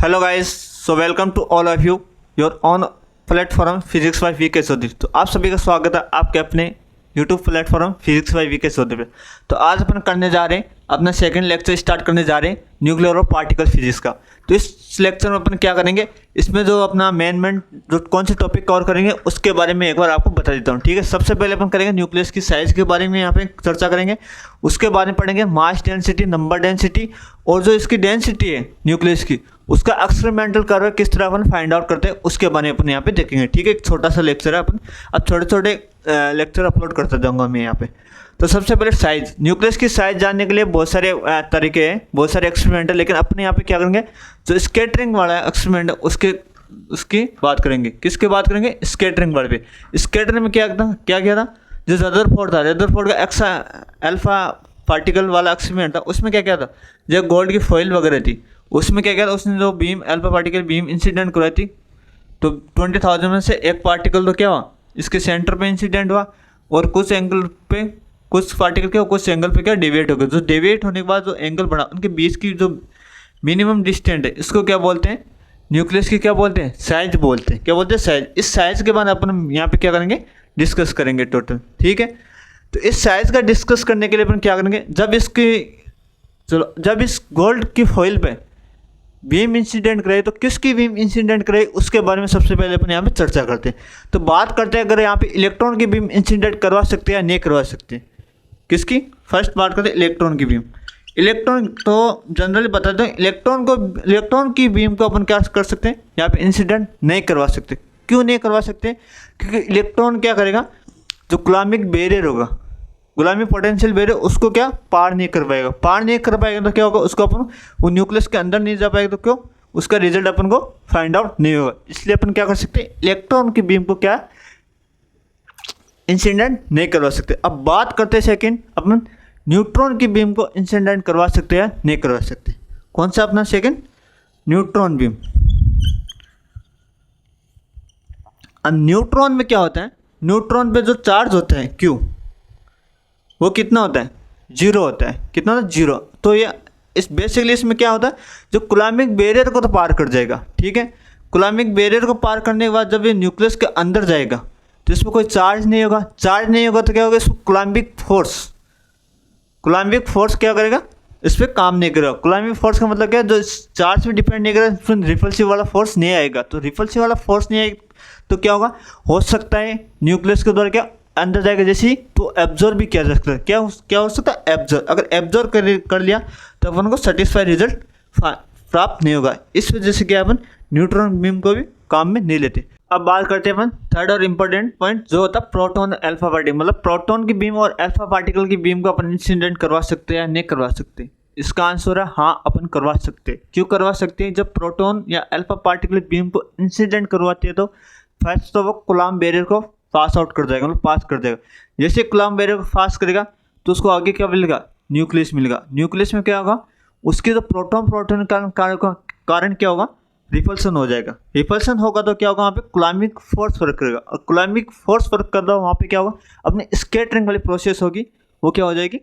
Hello guys, so welcome to all of you your own platform physics by VK Chaudhary. तो आप सभी का स्वागत है आपके अपने YouTube platform physics by VK Chaudhary पे। तो आज अपन करने जा रहे हैं अपना सेकंड लेक्चर स्टार्ट करने जा रहे हैं न्यूक्लियर और पार्टिकल फिजिक्स का। तो इस लेक्चर में अपन क्या करेंगे, इसमें जो अपना मेन जो कौन से टॉपिक कवर करेंगे उसके बारे में एक बार आपको बता देता हूँ। ठीक है, सबसे पहले अपन करेंगे न्यूक्लियस की साइज के बारे में यहाँ पे चर्चा करेंगे। उसके बारे में पढ़ेंगे मास डेंसिटी, नंबर डेंसिटी, और जो इसकी डेंसिटी है न्यूक्लियस की उसका एक्सपेरिमेंटल कर्व किस तरह अपन फाइंड आउट करते हैं उसके बारे में अपन यहाँ पे देखेंगे। ठीक है, एक छोटा सा लेक्चर है, अपन अब छोटे छोटे लेक्चर अपलोड करता जाऊँगा मैं यहाँ पे। तो सबसे पहले साइज, न्यूक्लियस की साइज जानने के लिए बहुत सारे तरीके हैं, बहुत सारे एक्सपेरिमेंट है, लेकिन अपने यहाँ पे क्या करेंगे जो स्कैटरिंग वाला एक्सपेरिमेंट है उसकी बात करेंगे। किसके बात करेंगे? स्कैटरिंग वाले पे। स्कैटरिंग में क्या किया था, जो रदरफोर्ड था, रदरफोर्ड का एक्स अल्फा पार्टिकल वाला एक्सपेरिमेंट था, उसमें क्या था, जो गोल्ड की फॉइल वगैरह थी उसमें क्या था, उसने जो beam alpha particle beam incident करवाई थी, तो 20,000 में से एक पार्टिकल तो क्या हुआ, इसके सेंटर पे इंसिडेंट हुआ, और कुछ एंगल पे कुछ पार्टिकल क्या कुछ एंगल पे क्या डेविएट हो गए। जो डेविएट होने के बाद जो एंगल बढ़ा, उनके बीच की जो मिनिमम डिस्टेंस है इसको क्या बोलते हैं, न्यूक्लियस की क्या बोलते हैं, साइज बोलते हैं। क्या बोलते हैं? साइज। इस साइज के बाद अपन यहाँ पे क्या करेंगे, डिस्कस करेंगे टोटल। ठीक है, तो इस साइज का डिस्कस करने के लिए अपन क्या करेंगे, जब इस गोल्ड की फॉइल पे बीम इंसिडेंट कराई तो किसकी बीम इंसिडेंट कराई उसके बारे में सबसे पहले अपन यहाँ पे चर्चा करते हैं। तो बात करते हैं अगर यहाँ पे इलेक्ट्रॉन की बीम इंसिडेंट करवा सकते हैं या नहीं करवा सकते। किसकी? फर्स्ट बात करते हैं इलेक्ट्रॉन की बीम। इलेक्ट्रॉन तो जनरली बताते हैं इलेक्ट्रॉन की बीम को अपन क्या कर सकते हैं, यहाँ पे इंसिडेंट नहीं करवा सकते। क्यों नहीं करवा सकते? क्योंकि इलेक्ट्रॉन क्या करेगा, जो कूलम्बिक बैरियर होगा, कूलम्बिक पोटेंशियल बैरियर, उसको क्या पार नहीं कर पाएगा। तो क्या होगा, उसको अपन वो न्यूक्लियस के अंदर नहीं जा पाएगा, तो क्यों, उसका रिजल्ट अपन को फाइंड आउट नहीं होगा। इसलिए अपन क्या कर सकते हैं, इलेक्ट्रॉन की बीम को क्या इंसिडेंट नहीं करवा सकते। अब बात करते हैं सेकेंड, अपन न्यूट्रॉन की बीम को इंसिडेंट करवा सकते हैं नहीं करवा सकते। कौन सा अपना सेकेंड? Neutron beam. अब न्यूट्रॉन में क्या होता है, न्यूट्रॉन पे जो चार्ज होता है Q, वो कितना होता है? 0 होता है। कितना होता है? 0। तो ये बेसिकली इसमें क्या होता है, जो कूलम्बिक बैरियर को तो पार कर जाएगा। ठीक है, कूलम्बिक बैरियर को पार करने के बाद जब ये न्यूक्लियस के अंदर जाएगा तो इसमें कोई चार्ज नहीं होगा। तो क्या होगा, इसको कूलम्बिक फोर्स क्या करेगा, इस पर काम नहीं करेगा। कूलम्बिक फोर्स का मतलब क्या है, जो चार्ज पे डिपेंड नहीं करेगा, फिर रिपल्सिव वाला फोर्स नहीं आएगा। तो रिपल्सिव वाला फोर्स नहीं आएगा तो क्या होगा, हो सकता है न्यूक्लियस के द्वारा क्या अंदर जाएगा जैसे ही, तो एब्जॉर्ब भी किया जा सकता है। क्या हो सकता है? एब्जॉर्ब। अगर एब्जॉर्ब कर लिया तो अपन को सेटिस्फाई रिजल्ट प्राप्त नहीं होगा। इस वजह से क्या अपन न्यूट्रॉन बीम को भी काम में नहीं लेते। अब बात करते हैं अपन थर्ड और इम्पोर्टेंट पॉइंट, जो होता है प्रोटॉन अल्फा पार्टिकल। मतलब प्रोटॉन की बीम और अल्फा पार्टिकल की बीम को अपन इंसिडेंट करवा सकते हैं या नहीं करवा सकते। इसका आंसर है हाँ, अपन करवा सकते हैं। क्यों करवा सकते हैं? जब प्रोटॉन या अल्फा पार्टिकल बीम को इंसिडेंट करवाते हैं तो फर्स्ट तो वो कूलम्ब बैरियर को पास आउट कर जाएगा, मतलब पास कर जाएगा। जैसे कूलम्ब बैरियर को पास करेगा तो उसको आगे क्या मिलेगा, न्यूक्लियस मिलेगा। न्यूक्लियस में क्या होगा, उसके जो प्रोटॉन कारण क्या होगा, रिपल्सन हो जाएगा। रिपल्सन होगा तो क्या होगा, वहाँ पे कूलम्बिक फोर्स वर्क करेगा, और कूलम्बिक फोर्स वर्क कर रहा वहाँ पे क्या होगा, अपनी स्कैटरिंग वाली प्रोसेस होगी, वो क्या हो जाएगी,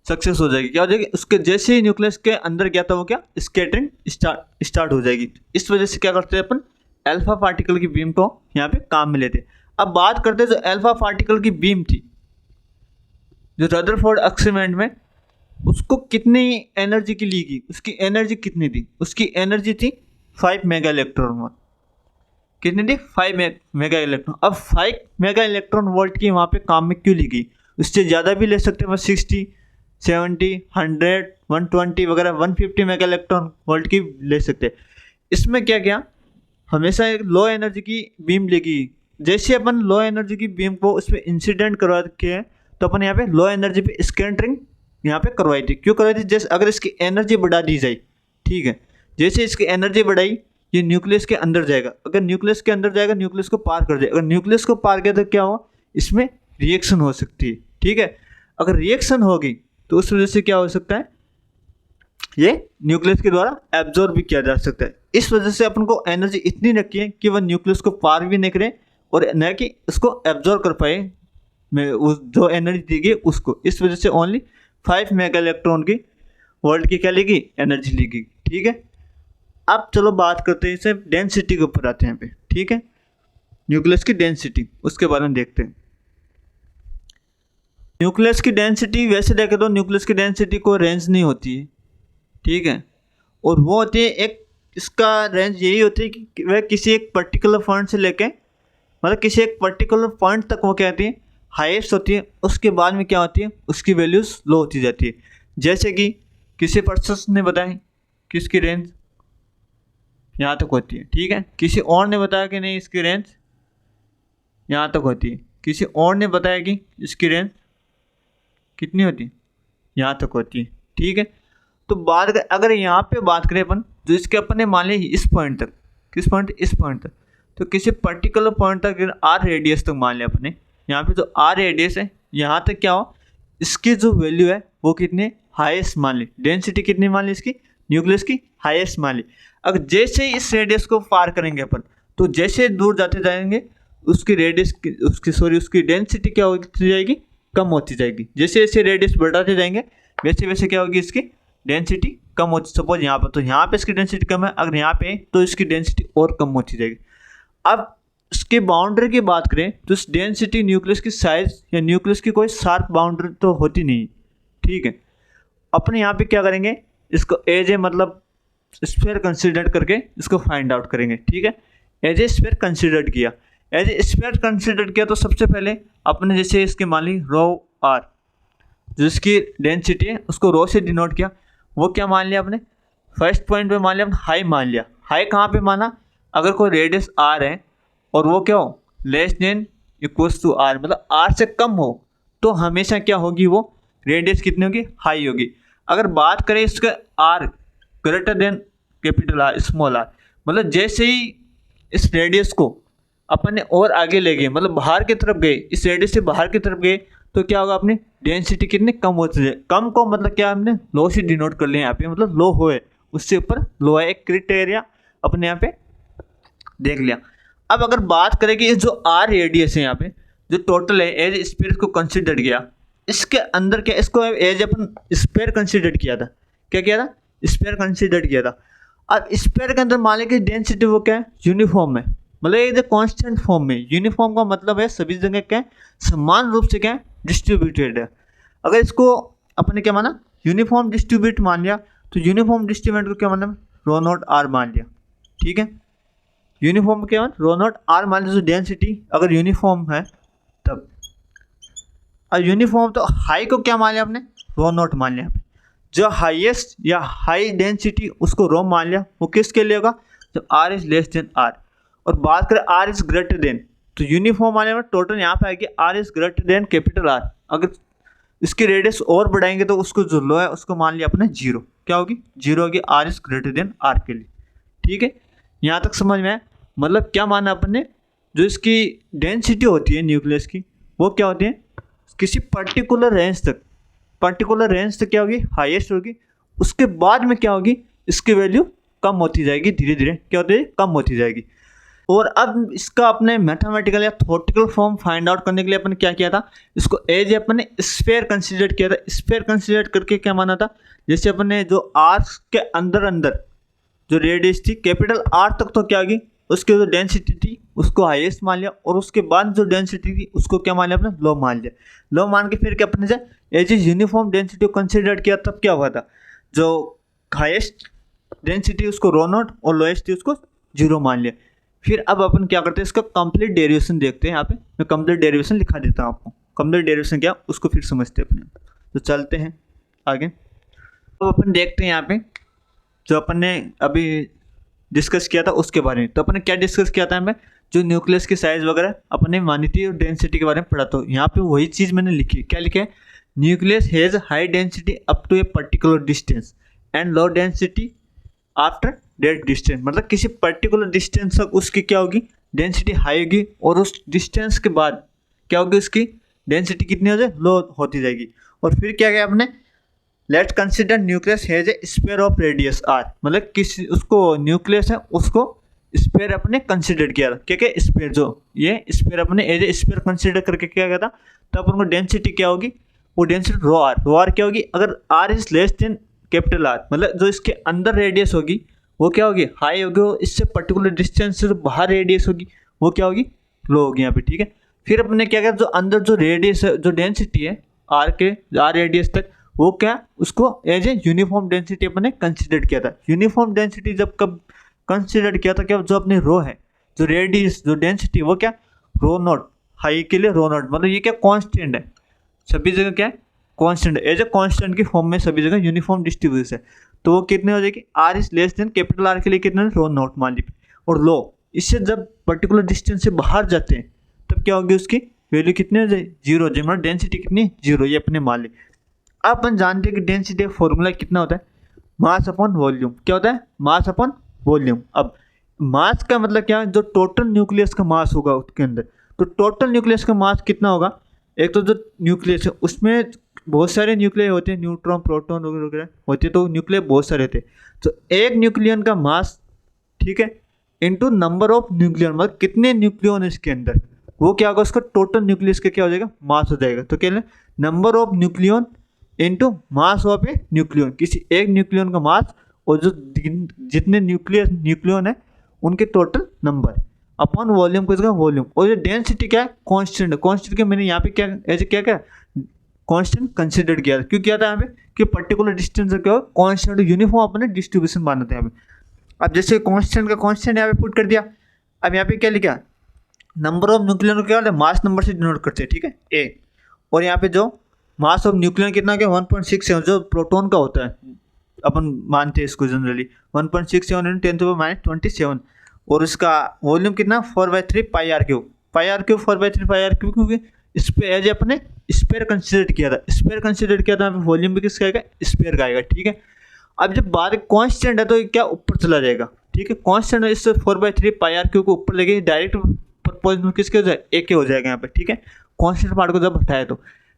सक्सेस हो जाएगी। क्या हो जाएगी, उसके जैसे ही न्यूक्लियस के अंदर गया था वो क्या स्कैटरिंग स्टार्ट हो जाएगी। इस वजह से क्या करते हैं अपन, अल्फा पार्टिकल की बीम को यहाँ पे काम में लेते हैं। अब बात करते हैं जो अल्फा पार्टिकल की बीम थी, जो रदरफोर्ड एक्सपेरिमेंट में उसको कितनी एनर्जी की ली गई, उसकी एनर्जी कितनी थी, उसकी एनर्जी थी 5 मेगा इलेक्ट्रॉन वोल्ट। कितनी थी? 5 मेगा इलेक्ट्रॉन। अब 5 मेगा इलेक्ट्रॉन वोल्ट की वहाँ पे काम में क्यों ली गई? उससे ज़्यादा भी ले सकते हैं, 60, 70, 100, 120 वगैरह 150 मेगा इलेक्ट्रॉन वोल्ट की ले सकते हैं। इसमें क्या किया, हमेशा एक लो एनर्जी की बीम लेगी। जैसे अपन लो एनर्जी की बीम को उस पर इंसिडेंट करवा के तो अपन यहाँ पे लो एनर्जी पे स्कैटरिंग यहाँ पे करवाई थी। क्यों करवाई थी? जैसे अगर इसकी एनर्जी बढ़ा दी जाए, ठीक है, जैसे इसकी एनर्जी बढ़ाई, ये न्यूक्लियस के अंदर जाएगा। अगर न्यूक्लियस के अंदर जाएगा, न्यूक्लियस को पार कर जाएगा। अगर न्यूक्लियस को पार किया तो क्या होगा, इसमें रिएक्शन हो सकती है। ठीक है, अगर रिएक्शन होगी तो उस वजह से क्या हो सकता है, ये न्यूक्लियस के द्वारा एब्जॉर्ब भी किया जा सकता है। इस वजह से अपन को एनर्जी इतनी रखी है कि वह न्यूक्लियस को पार भी नहीं करे और न कि उसको एब्जॉर्ब कर पाए उस जो एनर्जी दी गई उसको। इस वजह से ओनली 5 मेगा इलेक्ट्रॉन की वोल्ट की क्या लेगी, एनर्जी लेगी। ठीक है। अब चलो बात करते हैं इसे डेंसिटी के ऊपर आते हैं यहाँ पे, ठीक है। न्यूक्लियस की डेंसिटी उसके बारे में देखते हैं। न्यूक्लियस की डेंसिटी वैसे देखें तो न्यूक्लियस की डेंसिटी कोई रेंज नहीं होती है, ठीक है। और वो होती है एक, इसका रेंज यही होती है कि वह किसी एक पर्टिकुलर पॉइंट से लेके मतलब किसी एक पर्टिकुलर पॉइंट तक वो क्या होती है, हाईएस्ट होती है। उसके बाद में क्या होती है, उसकी वैल्यूज लो होती जाती है। जैसे कि किसी पर्सन ने बताया कि इसकी रेंज यहाँ तक होती है, ठीक है। किसी और ने बताया कि नहीं इसकी रेंज यहाँ तक होती है। किसी और ने बताया कि इसकी रेंज कितनी होती है, यहाँ तक होती है, ठीक है। तो बात अगर यहाँ पे बात करें अपन, जो इसके अपने मान लें इस पॉइंट तक, किस पॉइंट, इस पॉइंट तक, तो किसी पर्टिकुलर पॉइंट तक आर रेडियस तक मान लें अपने, यहाँ पे जो आर रेडियस है यहाँ तक क्या हो, इसकी जो वैल्यू है वो कितने हाईएस्ट मान ली, डेंसिटी कितनी मान ली इसकी, न्यूक्लियस की हाईएस्ट मान ली। अगर जैसे ही इस रेडियस को पार करेंगे अपन, तो जैसे दूर जाते जाएंगे उसकी रेडियस उसकी डेंसिटी क्या होती जाएगी, कम होती जाएगी। जैसे जैसे रेडियस बढ़ाते जाएंगे वैसे वैसे क्या होगी, इसकी डेंसिटी कम होती। सपोज यहाँ पर, तो यहाँ पे इसकी डेंसिटी कम है, अगर यहाँ पे तो इसकी डेंसिटी और कम होती जाएगी। अब इसके बाउंड्री की बात करें तो इस डेंसिटी न्यूक्लियस की साइज या न्यूक्लियस की कोई शार्प बाउंड्री तो होती नहीं, ठीक है। अपने यहाँ पे क्या करेंगे, इसको एज ए मतलब स्फीयर कंसिडर करके इसको फाइंड आउट करेंगे, ठीक है। एज ए स्फीयर कंसिडर किया, एज ए स्फीयर कंसिडर किया तो सबसे पहले अपने जैसे इसके मान ली रो आर, जिसकी डेंसिटी है उसको रो से डिनोट किया। वो क्या मान लिया अपने, फर्स्ट पॉइंट पे मान लिया अपने हाई मान लिया। हाई कहाँ पे माना, अगर कोई रेडियस आर है और वो क्या हो, less than equals to r, मतलब आर से कम हो, तो हमेशा क्या होगी, वो रेडियस कितनी होगी, हाई होगी। अगर बात करें इसका r greater than capital R small r, मतलब जैसे ही इस रेडियस को अपन ने और आगे ले गए, मतलब बाहर की तरफ गए, इस रेडियस से बाहर की तरफ गए, तो क्या होगा, अपनी डेंसिटी कितनी कम होती है। कम को मतलब क्या हमने लो से डिनोट कर लिया यहाँ पे, मतलब लो हो है, उससे ऊपर लो है, एक क्राइटेरिया अपने यहाँ पे देख लिया। अब अगर बात करें कि जो आर रेडियस है यहाँ पे जो टोटल है एज स्फीयर को कंसिडर किया, इसके अंदर क्या, इसको एज अपन स्फीयर कंसिडर किया था, क्या किया था, स्फीयर कंसिडर किया था। अब स्फीयर के अंदर मान लें कि डेंसिटी वो क्या है, यूनिफॉर्म है, मतलब ये कांस्टेंट फॉर्म में। यूनिफॉर्म का मतलब है सभी जगह क्या है, समान रूप से क्या है, डिस्ट्रीब्यूटेड है। अगर इसको अपने क्या माना, यूनिफॉर्म डिस्ट्रीब्यूट मान लिया, तो यूनिफॉर्म डिस्ट्रीब्यूट को क्या माना, रो नॉट आर मान लिया, ठीक है। यूनिफॉर्म क्या मान, रो नॉट आर मान लिया। जो डेंसिटी अगर यूनिफॉर्म है तब, और यूनिफॉर्म तो हाई को क्या मान लिया आपने, रो नॉट मान लिया। जो हाईएस्ट या हाई डेंसिटी उसको रो मान लिया, वो किसके लिए होगा, जब r is less than R. और बात करें आर इज ग्रेटर देन, तो यूनिफॉर्म मान लिया, टोटल यहाँ पे आएगी r is greater than capital R. अगर इसकी रेडियस और बढ़ाएंगे तो उसको जो लो है उसको मान लिया अपने जीरो, क्या होगी, जीरो होगी r is greater than R के लिए, ठीक है। यहाँ तक समझ में आया, मतलब क्या माना अपने, जो इसकी डेंसिटी होती है न्यूक्लियस की वो क्या होती है, किसी पर्टिकुलर रेंज तक क्या होगी, हाईएस्ट होगी। उसके बाद में क्या होगी, इसकी वैल्यू कम होती जाएगी, धीरे धीरे क्या होती है, कम होती जाएगी। और अब इसका अपने मैथमेटिकल या थ्योरेटिकल फॉर्म फाइंड आउट करने के लिए अपन क्या किया था, इसको एज अपन ने स्फीयर कंसीडर किया था। स्फीयर कंसीडर करके क्या माना था, जैसे अपन ने जो आर के अंदर जो रेडियस थी कैपिटल आर तक, तो क्या होगी, उसकी जो डेंसिटी थी उसको हाईएस्ट मान लिया, और उसके बाद जो डेंसिटी थी उसको क्या मान लिया अपने, लो मान लिया। लो मान के फिर क्या अपने से एज यूनिफॉर्म डेंसिटी को कंसिडर किया, तब क्या हुआ था, जो हाईएस्ट डेंसिटी उसको रो नॉट और लोएस्ट थी उसको जीरो मान लिया। फिर अब अपन क्या करते हैं, इसका कंप्लीट डेरिवेशन देखते हैं। यहाँ पे मैं कंप्लीट डेरिवेशन लिखा देता हूँ आपको, कंप्लीट डेरिवेशन क्या उसको फिर समझते हैं अपने। तो चलते हैं आगे। अब अपन देखते हैं यहाँ पे जो अपन ने अभी डिस्कस किया था उसके बारे में। तो अपन ने क्या डिस्कस किया था, हमें जो न्यूक्लियस की साइज वगैरह अपन ने मानी थी और डेंसिटी के बारे में पढ़ा। तो यहाँ पे वही चीज़ मैंने लिखी, क्या लिखे, nucleus has high density up to a particular distance and low density after that distance. मतलब किसी पर्टिकुलर डिस्टेंस तक उसकी क्या होगी, डेंसिटी हाई होगी, और उस डिस्टेंस के बाद क्या होगी, उसकी डेंसिटी कितनी हो जाए, लो होती जाएगी। और फिर क्या किया आपने, let's consider nucleus has a sphere of radius r, मतलब किसी उसको न्यूक्लियस है उसको स्फीयर अपने कंसिडर किया था। क्या क्या स्फीयर, जो ये स्फीयर अपने एज ए स्फीयर कंसिडर करके क्या किया था, तब अपन को डेंसिटी क्या होगी, वो डेंसिटी रो आर क्या होगी, अगर r is less than capital R, मतलब जो इसके अंदर रेडियस होगी वो क्या होगी, हाई होगी, और इससे पर्टिकुलर डिस्टेंस से जो बाहर रेडियस होगी वो क्या होगी, लो होगी यहाँ पे, ठीक है। फिर अपने क्या किया, जो अंदर जो रेडियस है, जो डेंसिटी है आर के, आर रेडियस तक, वो क्या, उसको एज ए यूनिफॉर्म डेंसिटी अपने कंसिडर किया था। यूनिफॉर्म डेंसिटी जब कब कंसिडर किया था, क्या, जो अपने रो है, जो रेडियस, जो डेंसिटी, वो क्या, रो नॉट, हाई के लिए रो नॉट, मतलब ये क्या, कांस्टेंट है सभी जगह, क्या है, कांस्टेंट, एज ए कांस्टेंट की फॉर्म में सभी जगह यूनिफॉर्म डिस्ट्रीब्यूशन है। तो वो कितने हो जाएगी, r is less than capital R के लिए कितने, रो नॉट मान लीजिए, और लो, इससे जब पर्टिकुलर डिस्टेंस से बाहर जाते हैं तब क्या होगी, उसकी वैल्यू कितनी हो जाए, जीरो हो जाए, मतलब डेंसिटी कितनी, जीरो, ये अपने मान ली। अपन जानते हैं कि डेंसिटी का फॉर्मूला कितना होता है, मास अपॉन वॉल्यूम, क्या होता है, मास अपॉन वॉल्यूम। अब मास का मतलब क्या है, जो टोटल न्यूक्लियस का मास होगा उसके अंदर, तो टोटल न्यूक्लियस का मास कितना होगा, एक तो जो न्यूक्लियस है उसमें बहुत सारे न्यूक्लियस होते हैं, न्यूट्रॉन, प्रोटॉन वगैरह होते हैं, तो न्यूक्लियस बहुत सारे होते हैं, तो एक न्यूक्लियन का मास, ठीक है, इनटू नंबर ऑफ न्यूक्लियन, मतलब कितने न्यूक्लियन है इसके अंदर, वो क्या होगा, उसका टोटल न्यूक्लियस का क्या हो जाएगा, मास हो जाएगा। तो क्या number of nucleon into mass of A nucleon, किसी एक न्यूक्लियन का मास और जो जितने न्यूक्लियन है उनके टोटल नंबर अपॉन वॉल्यूम को इसका वॉल्यूम, और ये डेंसिटी क्या है, कांस्टेंट है। कांस्टेंट के मैंने यहाँ पे क्या ऐसे क्या कांस्टेंट कंसिडर किया, क्यों किया था यहाँ पे, कि पर्टिकुलर डिस्टेंस क्या हो, कांस्टेंट यूनिफॉर्म अपने डिस्ट्रीब्यूशन माना था यहाँ पे। अब जैसे कांस्टेंट का कांस्टेंट यहाँ पे पुट कर दिया, अब यहाँ पे क्या लिखा, नंबर ऑफ न्यूक्लियन को क्या होता है, मास नंबर से डिनोट करते हैं, ठीक है, ए, और यहाँ पे जो मास ऑफ न्यूक्लियन कितना क्या, 1.67, जो प्रोटॉन का होता है, अपन मानते हैं इसको जनरली 1.67 × 10⁻27, और इसका वॉल्यूम कितना, 4/3 pi R cube, 4/3 pi R cube, क्योंकि इस पे एज अपने स्पेयर कंसिडर किया था, स्पेयर कंसिडर किया था, वॉल्यूम भी किसका आएगा, स्पेयर का आएगा, ठीक है। अब जब बात कांस्टेंट है तो क्या ऊपर चला जाएगा, ठीक है, कांस्टेंट है, इससे 4/3 पाई आर क्यूब को ऊपर लेके डायरेक्ट प्रपोजल किसके हो जाए, ए के हो जाएगा यहाँ पे, ठीक है, कांस्टेंट पार्ट को जब हटाए तो।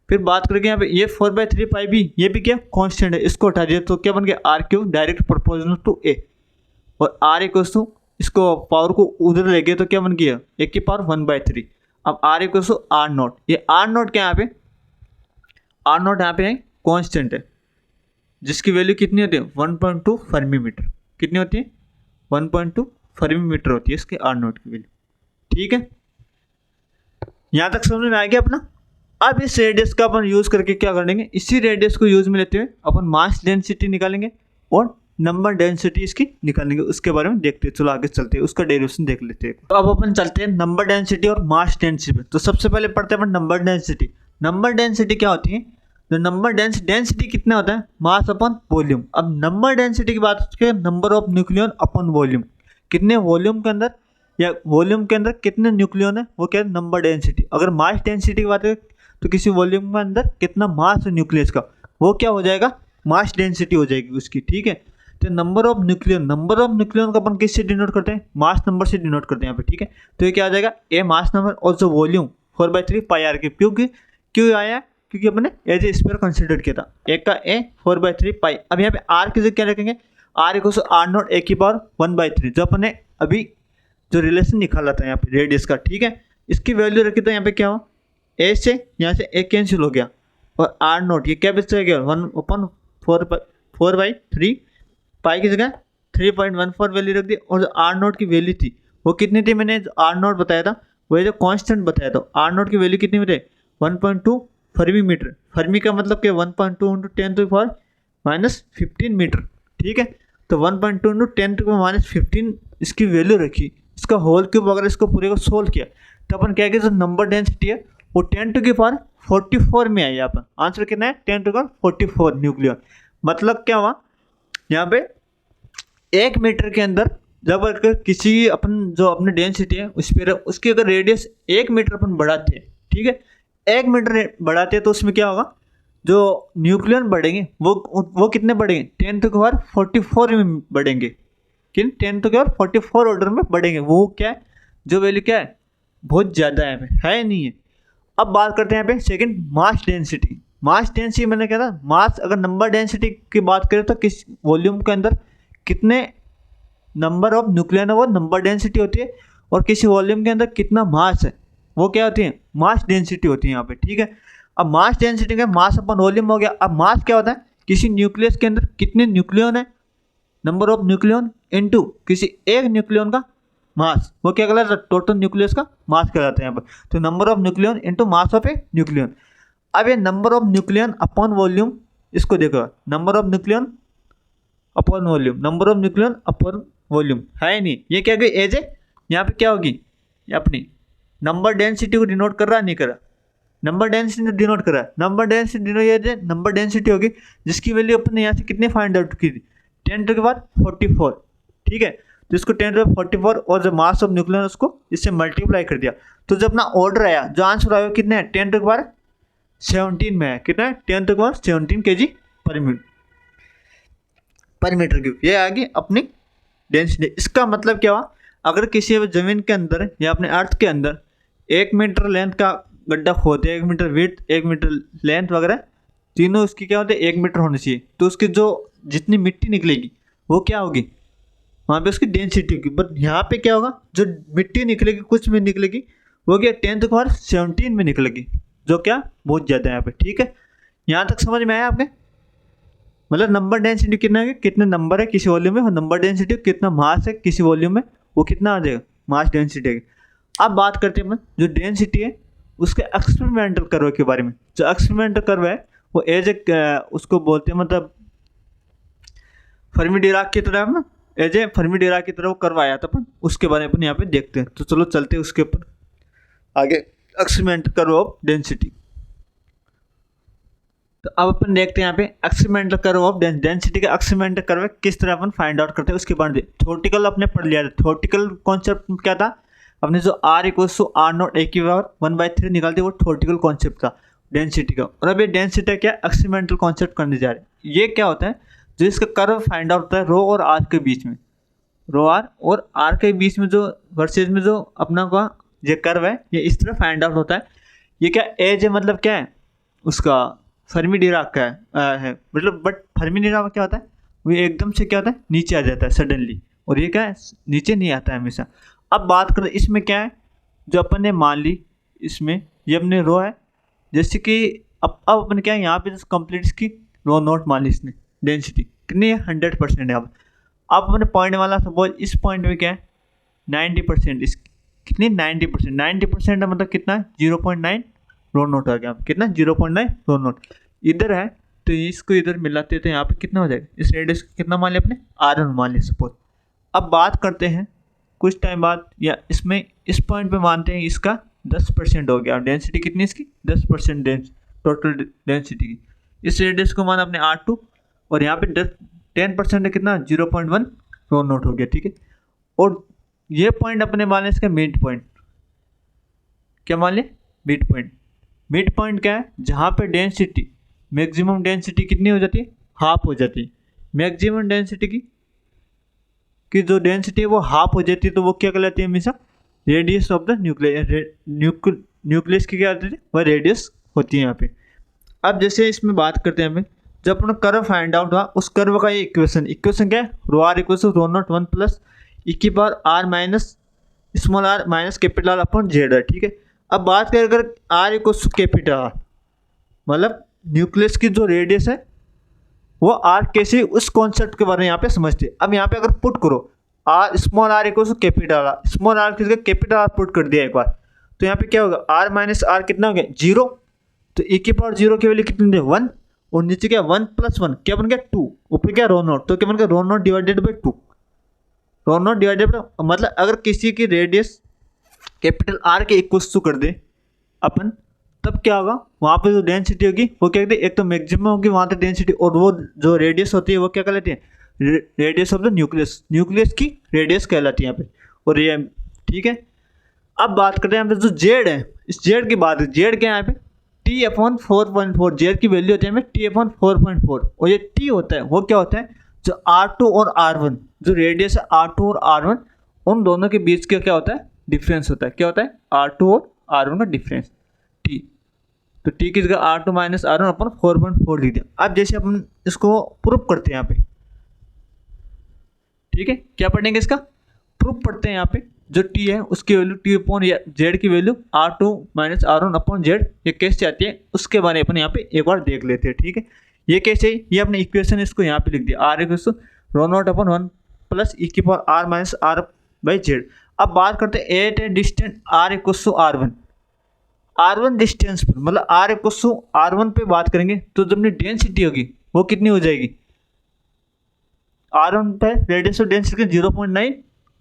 फिर बात करेंगे यहाँ पे ये 4/3 पाई भी, ये भी क्या कांस्टेंट है, इसको हटा दिया तो क्या बन गया, R cube direct proportional to A, और आर इक्वल्स टू, इसको पावर को उधर ले गए तो क्या बन गया, ए की पावर 1/3। अब r equals to r naught, ये आर नॉट क्या यहाँ पे, आर नॉट यहाँ पे है कांस्टेंट है, जिसकी वैल्यू कितनी होती है, 1.2 फर्मी मीटर, कितनी होती है, 1.2 फर्मी मीटर होती है इसके आर नॉट की वैल्यू, ठीक है। यहाँ तक समझ में आ गया अपना। अब इस रेडियस का अपन यूज करके क्या करेंगे, इसी रेडियस को यूज में लेते हुए अपन मास डेंसिटी निकालेंगे और नंबर डेंसिटी इसकी निकालेंगे, उसके बारे में देखते हैं। चलो आगे चलते हैं, उसका डेरिवेशन देख लेते हैं। तो अब अपन चलते हैं नंबर डेंसिटी और मास डेंसिटी पे। तो सबसे पहले पढ़ते हैं अपन नंबर डेंसिटी। नंबर डेंसिटी क्या होती है, तो नंबर डेंसिटी कितना होता है, मास अपॉन वॉल्यूम। अब नंबर डेंसिटी की बात करें, number of nucleon upon volume, कितने वॉल्यूम के अंदर या वॉल्यूम के अंदर कितने न्यूक्लियन है, वो क्या है, नंबर डेंसिटी। अगर मास डेंसिटी की बात करें तो किसी वॉल्यूम के अंदर कितना मास है न्यूक्लियस का, वो क्या हो जाएगा, मास डेंसिटी हो जाएगी उसकी, ठीक है। तो नंबर ऑफ न्यूक्लियन को अपन किससे डिनोट करते हैं, मास नंबर से डिनोट करते हैं यहाँ पे, ठीक है। तो ये क्या आ जाएगा, ए मास नंबर और जो वॉल्यूम 4/3 पाई आर क्यूब, क्योंकि क्यों आया, क्योंकि अपने एज ए स्क्वायर कंसिडर किया था, एक का ए 4/3 पाई। अब यहाँ पे आर की जगह क्या रखेंगे, r equal to r naught A की पावर 1/3, जो अपने अभी जो रिलेशन निकाला था यहाँ पे रेडियस का, ठीक है। इसकी वैल्यू रखी तो यहाँ पे क्या हुआ, ए से यहाँ से ए कैंसिल हो गया, और आर नॉट ये क्या बच गया, 1/4/3 पाई की जगह 3.14 वैल्यू रख दी, और जो आर नॉट की वैल्यू थी वो कितनी थी, मैंने जो आर नॉट बताया था वो जो कांस्टेंट बताया था, आर नॉट की वैल्यू कितनी बताई, 1.2 फर्मी मीटर। फर्मी का मतलब क्या, 1.2 × 10⁻⁻15 मीटर, ठीक है। तो 1.2 × 10⁻⁻15 इसकी वैल्यू रखी, इसका होल क्यूब अगर इसको पूरे को सोल्व किया तो अपन क्या किया, जो नंबर डेंसिटी है वो 10⁻44 में आई। यहाँ पर आंसर कितना है, 10⁻44 न्यूक्लियन। मतलब क्या हुआ, यहाँ पे 1 मीटर के अंदर जब अगर किसी अपन जो अपनी डेंसिटी है उस पर उसकी अगर रेडियस 1 मीटर अपन बढ़ाते हैं, ठीक है, 1 मीटर बढ़ाते हैं तो उसमें क्या होगा, जो न्यूक्लियन बढ़ेंगे वो कितने बढ़ेंगे, 10⁻44 में बढ़ेंगे, किन 10⁻44 ऑर्डर में बढ़ेंगे। वो क्या है, जो वैल्यू क्या है, बहुत ज़्यादा है नहीं है। अब बात करते हैं यहाँ पे second, mass density. Mass density मैंने कहा था, मास अगर नंबर डेंसिटी की बात करें तो किस वॉल्यूम के अंदर कितने नंबर ऑफ न्यूक्लियन है वो नंबर डेंसिटी होती है, और किसी वॉल्यूम के अंदर कितना मास है वो क्या होती है, मास डेंसिटी होती है यहाँ पे, ठीक है। अब मास डेंसिटी का मास अपन वॉल्यूम हो गया। अब मास क्या होता है किसी न्यूक्लियस के अंदर कितने न्यूक्लियन है, नंबर ऑफ न्यूक्लियन इनटू किसी एक न्यूक्लियन का मास, वो क्या कहलाता है, टोटल न्यूक्लियस का मास कहलाता है यहाँ पर। तो number of nucleon into mass of A nucleon. अब ये number of nucleon upon volume, इसको देखो, number of nucleon upon volume, number of nucleon upon volume है नहीं, ये क्या गई एज है। यहाँ पे क्या होगी, ये अपनी नंबर डेंसिटी को डिनोट कर रहा है, नहीं कर रहा, नंबर डेंसिटी डिनोट कर रहा है। नंबर डेंसिटी डिनोट ये नंबर डेंसिटी होगी जिसकी वैल्यू अपने यहाँ से कितने फाइंड आउट की थी, 10 के बाद 44, ठीक है। तो इसको 10 के बाद 44 और जो मास ऑफ न्यूक्लियन उसको इससे मल्टीप्लाई कर दिया। तो जब अपना ऑर्डर आया, जो आंसर आया कितने है, 10 के बाद 17 में है, कितना है, 10 के बाद 17 kg पर मीटर क्यूब, ये आ गई अपनी डेंसिटी। इसका मतलब क्या हुआ, अगर किसी ज़मीन के अंदर या अपने अर्थ के अंदर 1 मीटर लेंथ का गड्ढा खोदते, 1 मीटर विड्थ, 1 मीटर लेंथ वगैरह तीनों उसकी क्या होते हैं, 1 मीटर होनी चाहिए। तो उसकी जो जितनी मिट्टी निकलेगी वो क्या होगी, वहाँ पे उसकी डेंसिटी होगी। बट यहाँ पे क्या होगा, जो मिट्टी निकलेगी कुछ में निकलेगी वो क्या 10 के पावर 17 में निकलेगी, जो क्या बहुत ज़्यादा है यहाँ पे, ठीक है। यहाँ तक समझ में आया आपके, मतलब नंबर डेंसिटी कितना है, कितने नंबर है किसी वॉल्यूम में, और नंबर डेंसिटी कितना मास है किसी वॉल्यूम में, वो कितना आ जाएगा, मास डेंसिटी है। अब बात करते हैं अपन जो डेंसिटी है उसके एक्सपेरिमेंटल कर्व के बारे में। जो एक्सपेरिमेंटल कर्व है वो एज ए उसको बोलते हैं, मतलब फर्मी डिराक की तरह ना, एज ए फर्मी डिराक की तरह वो कर्व आया था अपन, उसके बारे में अपन यहाँ पे देखते हैं। तो चलो चलते हैं उसके ऊपर आगे, एक्सपेरिमेंटल कर्व ऑफ डेंसिटी। तो अब अपन देखते हैं यहाँ पे एक्सपेरिमेंटल कर्व ऑफ डेंसिटी का एक्सपेरिमेंटल कर्व किस तरह अपन फाइंड आउट करते हैं उसके बारे में। थ्योरेटिकल अपने पढ़ लिया था, थ्योरेटिकल कॉन्सेप्ट क्या था, अपने जो R = R0 A की पावर 1/3 निकालते, वो थ्योरेटिकल कॉन्सेप्ट था डेंसिटी का। और अब ये डेंसिटी क्या एक्सपेरिमेंटल कॉन्सेप्ट करने जा रहे हैं। ये क्या होता है, जो इसका कर्व फाइंड आउट होता है रो और R के बीच में, रो R और R के बीच में जो वर्सेज में जो अपना का ये कर्व है, ये इस तरह फाइंड आउट होता है। ये क्या एज है, मतलब क्या है उसका फर्मी डिराक का है, मतलब बट फर्मी डिराक क्या होता है, वो एकदम से क्या होता है नीचे आ जाता है सडनली, और ये क्या है नीचे नहीं आता है हमेशा। अब बात करें इसमें क्या है, जो अपन ने मान ली इसमें ये अपने रो है, जैसे कि अब अपन क्या है यहाँ पे जैसे कंप्लीट इसकी रो नोट मान ली, इसने डेंसिटी कितनी है 100% है। अब अपने पॉइंट वाला सपोज इस पॉइंट में क्या है 90%, इस कितनी 90% है, मतलब कितना 0.9 रो नोट आ गया, कितना 0.9 रो नोट इधर है। तो इसको इधर मिलाते हैं तो यहाँ पे कितना हो जाएगा, इस रेडियस कितना मान लिया अपने R1 मान लिया सपोज। अब बात करते हैं कुछ टाइम बाद, या इसमें इस पॉइंट पे मानते हैं इसका 10% हो गया, डेंसिटी कितनी इसकी 10% टोटल डेंसिटी की। इस रेडियस को माना अपने R2 और यहाँ पे 10% है, कितना 0.1 रो नोट हो गया, ठीक है। और ये पॉइंट अपने मान लिया इसका मिड पॉइंट, क्या मान लिया मिड पॉइंट। मिड पॉइंट क्या है, जहाँ पे डेंसिटी मैक्सिमम डेंसिटी कितनी हो जाती है, हाफ हो जाती है। मैक्सिमम डेंसिटी की जो डेंसिटी है वो हाफ हो जाती है, तो वो क्या कहलाती है हमेशा रेडियस ऑफ द न्यूक्लियस की क्या होती है, वह रेडियस होती है यहाँ पे। अब जैसे इसमें बात करते हैं हमें, जब अपना कर्व फाइंड आउट हुआ, उस कर्व का ये इक्वेशन क्या है, रो R = रो0 1 plus e⁻r minus small r minus capital R upon Z है, ठीक है। अब बात करें अगर R = कैपिटल R, मतलब न्यूक्लियस की जो रेडियस है वो R कैसे, उस कॉन्सेप्ट के बारे में यहाँ पे समझते हैं। अब यहाँ पे अगर पुट करो small r = capital R, small r किसका कैपिटल R पुट कर दिया एक बार, तो यहाँ पे क्या होगा R माइनस R कितना हो गया 0, तो e⁻0 की वैल्यू कितनी है 1, और नीचे क्या 1 + 1 क्या बन गया 2, ऊपर क्या रो नोट, तो क्या बन गया rho naught divided by 2, rho naught divided by, मतलब अगर किसी की रेडियस कैपिटल R के इक्वल्स टू कर दे अपन, तब क्या होगा वहाँ पे जो डेंसिटी होगी वो क्या कहते हैं, एक तो मैक्सिमम होगी वहाँ पे डेंसिटी, और वो जो रेडियस होती है वो क्या कहलाती है रेडियस ऑफ द न्यूक्लियस की रेडियस कहलाती है यहाँ पे, और ये ठीक है। अब बात करते हैं यहाँ पे जो जेड है, इस जेड की बात है, जेड क्या है यहाँ पे T/4.4, जेड की वैल्यू होती है हमें T/4.4, और ये T होता है वो क्या होता है जो R2 और R1, जो रेडियस है R2 और R1 उन दोनों के बीच का क्या होता है डिफरेंस होता है, क्या होता है R2 और R1 का डिफरेंस T। तो T की जगह R2 माइनस R1 अपन 4.4 लिख दिया। अब जैसे अपन इसको प्रूफ करते हैं यहाँ पे, ठीक है, क्या पढ़ेंगे इसका प्रूफ पढ़ते हैं यहाँ पे, जो T है उसकी वैल्यू T/Z की value R2 minus R1 upon Z, ये कैसे आती है उसके बारे में अपन यहाँ पे एक बार देख लेते हैं, ठीक है। ये कैसे, ये अपने इक्वेशन इसको यहाँ पे लिख दिया, R equals to rho naught upon 1 plus ई की power R minus are by Z. अब बात करते हैं at a distance R equals to R1 distance पर, मतलब आर इक्वल्स टू R1 पे बात करेंगे तो जब अपनी डेंसिटी होगी वो कितनी हो जाएगी, R1 पे radius of density 0.9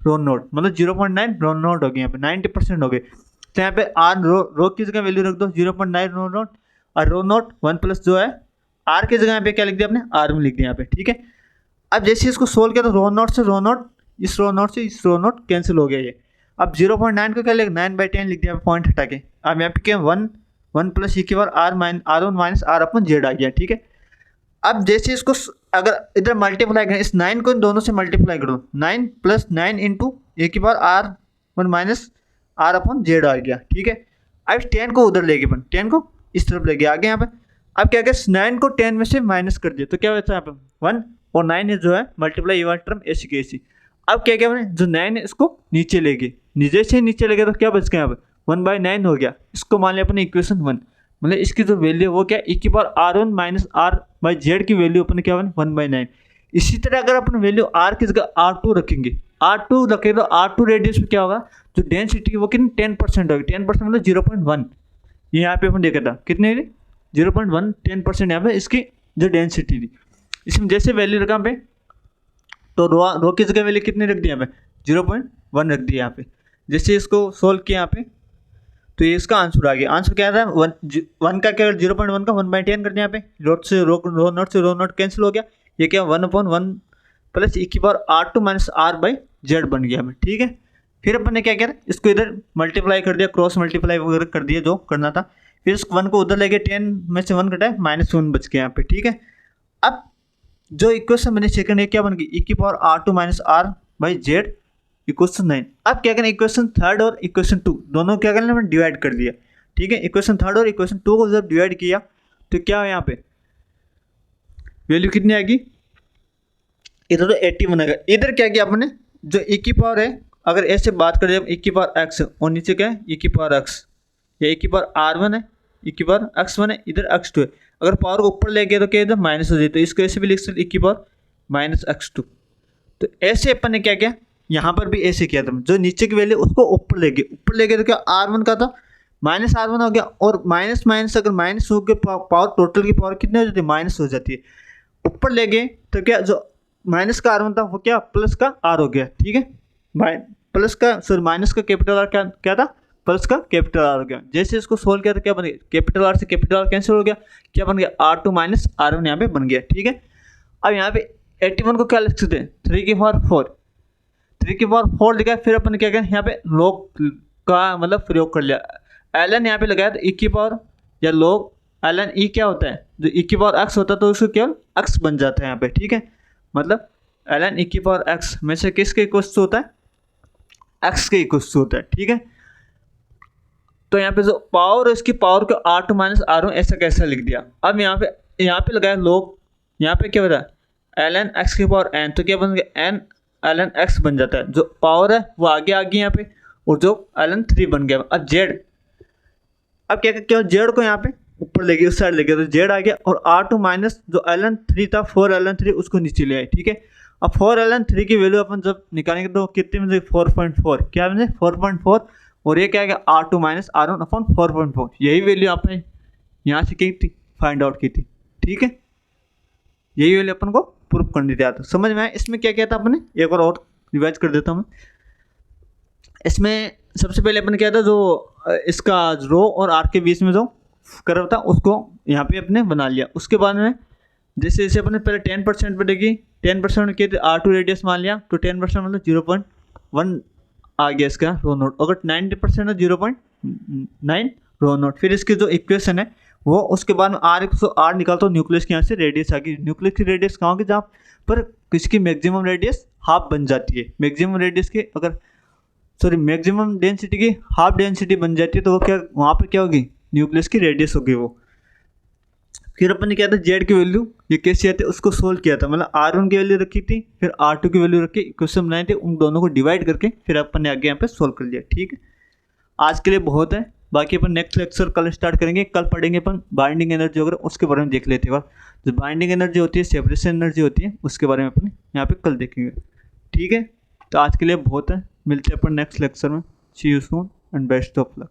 rho naught, मतलब 0.9 रो नॉट हो गई, यहाँ पे 90% हो गए। तो यहाँ पे आर रो की जगह वैल्यू रख दो 0.9 रो नॉट, और रो नॉट 1 प्लस जो है आर की जगह यहाँ पे क्या लिख दिया आपने, R1 लिख दिया यहाँ पे, ठीक है। अब जैसे इसको सोल्व किया तो रो नॉट से रो नॉट, इस रो नॉट से इस रो नॉट कैंसिल हो गया ये। अब 0.9 को क्या लिख 9/10 लिख दिया पॉइंट हटा के। अब यहाँ पे क्या 1 प्लस ई की power R1 minus R upon Z आ गया, ठीक है। अब जैसे इसको अगर इधर मल्टीप्लाई करें, इस 9 को इन दोनों से मल्टीप्लाई करो, 9 प्लस 9 इंटू ए की power R1 minus R upon Z आ गया, ठीक है। अब 10 को उधर लेके अपन 10 को इस तरफ ले गया आगे यहाँ पे। अब क्या क्या 9 को 10 में से माइनस कर दिया तो क्या होता है यहाँ पे 1 और 9 जो है मल्टीप्लाई ये वाला टर्म ऐसी की ऐसी। अब क्या क्या मैंने जो 9 है इसको नीचे ले गए, नीचे ले गए तो क्या बच गया यहाँ पे 1/9 हो गया। इसको मान लिया अपने इक्वेशन 1, मतलब इसकी जो वैल्यू है वो क्या ई की power R1 minus are by z की वैल्यू अपन क्या बने 1/9। इसी तरह अगर अपन वैल्यू R की जगह R2 रखेंगे, R2 रखेंगे तो R2 रेडियस में क्या होगा, जो डेंसिटी वो कितनी 10% होगी, 10% मतलब 0.1। ये यहाँ पे अपन देखा था कितने 0.1 10% यहाँ पे इसकी जो डेंसिटी थी। इसमें जैसे वैल्यू रखा पे तो रो की जगह वैल्यू कितनी रख दी यहाँ पे 0.1 रख दी यहाँ पे। जैसे इसको सोल्व किया यहाँ पे तो ये इसका आंसर आ गया। आंसर क्या था 1 का क्या 0.1 का 1/10 कर दिया यहाँ पे, रो नॉट कैंसिल हो गया, ये क्या 1/1 प्लस ई की power R2 minus are by z बन गया हमें, ठीक है। फिर अपन ने क्या किया इसको इधर मल्टीप्लाई कर दिया, क्रॉस मल्टीप्लाई वगैरह कर दिया जो करना था। फिर इस 1 को उधर ले गए, 10 में से 1 कटा -1 बच गया यहाँ पे, ठीक है। अब जो इक्वेशन बनी सेकंड है क्या बन गई ई की power R2 minus are by z equation 9। अब क्या करना इक्वेशन थर्ड और इक्वेशन 2 दोनों क्या करना मैंने डिवाइड कर दिया, ठीक है। इक्वेशन थर्ड और इक्वेशन 2 को जब डिवाइड किया तो क्या है यहाँ पे वैल्यू कितनी आएगी, इधर तो 81 आएगा। इधर क्या किया आपने जो ई की पावर है, अगर ऐसे बात करें जब ई की पावर एक्स और नीचे क्या है ई की पावर एक्स, या ई की पावर R1 है ई की पावर x1 है इधर x2 है, अगर पावर को ऊपर ले गया तो क्या इधर माइनस हो जाए, तो इसको ऐसे भी लिख सकते ई की पावर -x2। तो ऐसे अपन ने क्या किया यहाँ पर भी ऐसे किया था, जो नीचे की वैल्यू उसको ऊपर ले गए तो क्या R1 का था -R1 हो गया, और माइनस अगर माइनस हो गया पावर टोटल की पावर कितनी हो जाती है माइनस हो जाती है। ऊपर ले गए तो क्या जो माइनस का R1 था वो क्या प्लस का R हो गया, ठीक है। प्लस का सॉरी माइनस का कैपिटल R क्या था प्लस का कैपिटल R हो गया। जैसे इसको सोल्व किया तो क्या बन गया कैपिटल R से कैपिटल R कैंसिल हो गया, क्या बन गया R2 माइनस R1 यहाँ पे बन गया, ठीक है। अब यहाँ पे 81 को क्या लिख सकते हैं 3 की पावर 4 लिखा है। फिर अपन क्या करें यहाँ पे log का मतलब प्रयोग कर लिया, ln यहाँ पे लगाया तो e की पावर या log ln e क्या होता है जो e की पावर x होता है तो उसको केवल x बन जाता है यहाँ पे, ठीक है। मतलब ln e की पावर x में से किसके इक्वल्स होता है x के इक्वल्स होता है, ठीक है। तो यहाँ पे जो पावर है इसकी पावर को R2 माइनस R1 ऐसा कैसा लिख दिया। अब यहाँ पे लगाया log, यहाँ पे क्या बता ln x की पावर n, तो क्या बन गया n ln x बन जाता है, जो पावर है वो आगे आ गई यहाँ पे, और जो ln 3 बन गया। अब z, अब क्या z को यहाँ पे ऊपर ले गए उस साइड ले गए तो z आ गया, और R2 माइनस जो ln 3 था 4 ln 3 उसको नीचे ले आए, ठीक है। अब 4 ln 3 की वैल्यू अपन जब निकालेंगे तो कितने में 4.4, क्या बने 4.4, और ये क्या है R2 माइनस R1 अपॉन 4.4, यही वैल्यू आपने यहाँ से की थी फाइंड आउट की थी, ठीक है। यही वैल्यू अपन को प्रूफ करनी थी। तो समझ में आया इसमें क्या था अपने, एक बार और रिवाइज कर देता हूँ। इसमें सबसे पहले अपन क्या था जो इसका रो और आर के बीच में जो कर्व था उसको यहाँ पे अपने बना लिया। उसके बाद में जैसे अपने पहले 10% पे देखी 10% के R2 रेडियस मान लिया तो 10% मतलब 0.1 आ गया इसका रो नोट, अगर 90% है 0.9 रो नोट। फिर इसकी जो इक्वेशन है वो उसके बाद में R निकालता हूँ, न्यूक्लियस की यहाँ से रेडियस आ गई। न्यूक्लियस की रेडियस कहाँ होगी जहाँ पर किसकी मैक्सिमम रेडियस हाफ बन जाती है, मैक्सिमम रेडियस की अगर मैक्सिमम डेंसिटी की हाफ डेंसिटी बन जाती है तो वो क्या वहाँ पे क्या होगी न्यूक्लियस की रेडियस होगी वो। फिर अपन ने क्या था जेड की वैल्यू ये कैसे आती है उसको सोल्व किया था, मतलब R1 की वैल्यू रखी थी फिर R2 की वैल्यू रखी, इक्वेशन बनाए थे, उन दोनों को डिवाइड करके फिर अपन ने आगे यहाँ पे सोल्व कर लिया, ठीक है। आज के लिए बहुत है, बाकी अपन नेक्स्ट लेक्चर कल स्टार्ट करेंगे। कल पढ़ेंगे अपन बाइंडिंग एनर्जी वगैरह, उसके बारे में देख लेते हैं। जो बाइंडिंग एनर्जी होती है, सेपरेशन एनर्जी होती है, उसके बारे में अपन यहाँ पे कल देखेंगे। ठीक है, तो आज के लिए बहुत है, मिलते हैं अपन नेक्स्ट लेक्चर में। See you soon and best of luck.